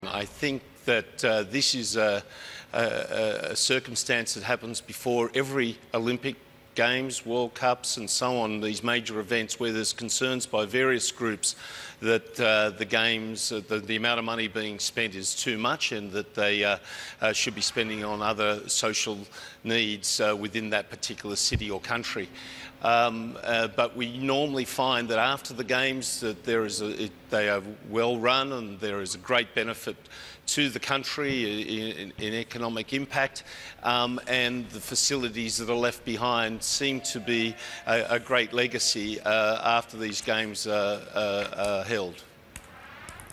I think that this is a circumstance that happens before every Olympic Games, World Cups and so on, these major events where there's concerns by various groups that the Games, the amount of money being spent is too much and that they should be spending on other social needs within that particular city or country. But we normally find that after the Games that they are well run and there is a great benefit to the country in economic impact, and the facilities that are left behind seem to be a great legacy after these Games are held.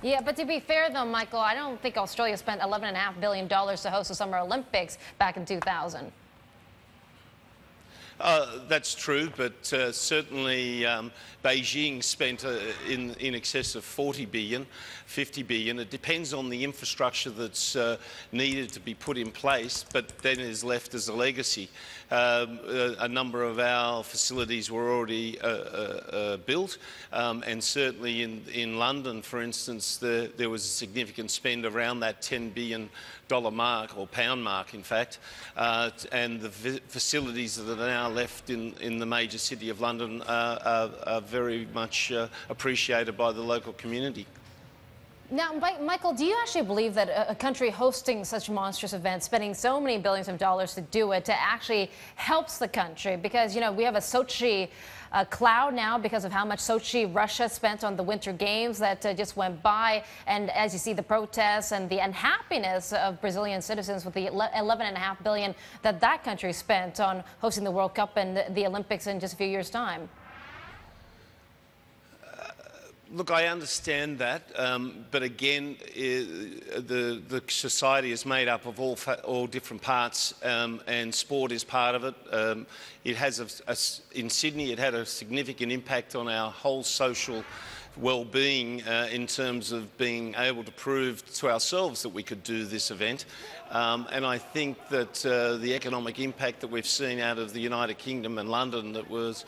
Yeah, but to be fair though, Michael, I don't think Australia spent $11.5 billion to host the Summer Olympics back in 2000. That's true, but certainly Beijing spent in excess of 40 billion, 50 billion. It depends on the infrastructure that's needed to be put in place, but then is left as a legacy. A number of our facilities were already built, and certainly in London, for instance, there was a significant spend around that $10 billion mark, or pound mark in fact, and the facilities that are now left in the major city of London are very much appreciated by the local community. Now, Michael, do you actually believe that a country hosting such monstrous events, spending so many billions of dollars to do it, to actually helps the country? Because, you know, we have a Sochi cloud now because of how much Sochi Russia spent on the Winter Games that just went by. And as you see, the protests and the unhappiness of Brazilian citizens with the $11.5 billion that country spent on hosting the World Cup and the Olympics in just a few years' time. Look, I understand that, but again, the society is made up of all different parts, and sport is part of it. It has in Sydney, it had a significant impact on our whole social well-being in terms of being able to prove to ourselves that we could do this event. And I think that the economic impact that we've seen out of the United Kingdom and London that was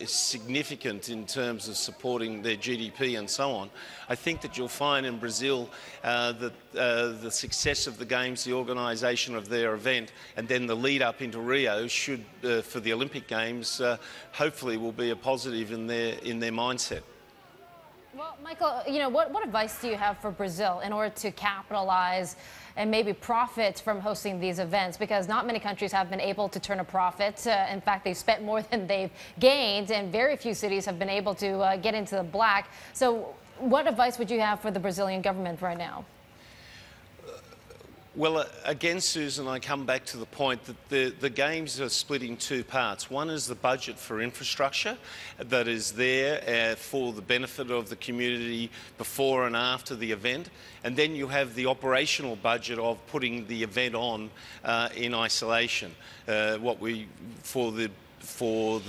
significant in terms of supporting their GDP and so on. I think that you'll find in Brazil that the success of the Games, the organisation of their event, and then the lead up into Rio should, for the Olympic Games, hopefully will be a positive in their mindset. Well, Michael, you know, what advice do you have for Brazil in order to capitalize and maybe profit from hosting these events? Because not many countries have been able to turn a profit. In fact, they've spent more than they've gained, and very few cities have been able to get into the black. So what advice would you have for the Brazilian government right now? Well, again, Susan, I come back to the point that the Games are split in two parts. One is the budget for infrastructure that is there for the benefit of the community before and after the event. And then you have the operational budget of putting the event on in isolation. For the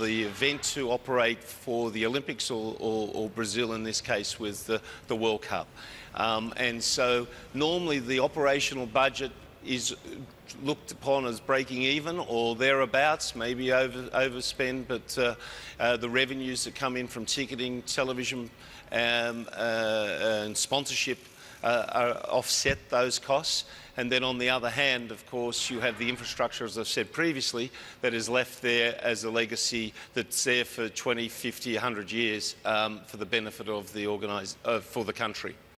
event to operate for the Olympics or Brazil in this case with the World Cup. And so normally the operational budget is looked upon as breaking even or thereabouts, maybe overspend, but the revenues that come in from ticketing, television and sponsorship offset those costs. And then on the other hand, of course, you have the infrastructure, as I've said previously, that is left there as a legacy that's there for 20, 50, 100 years for the benefit of the for the country.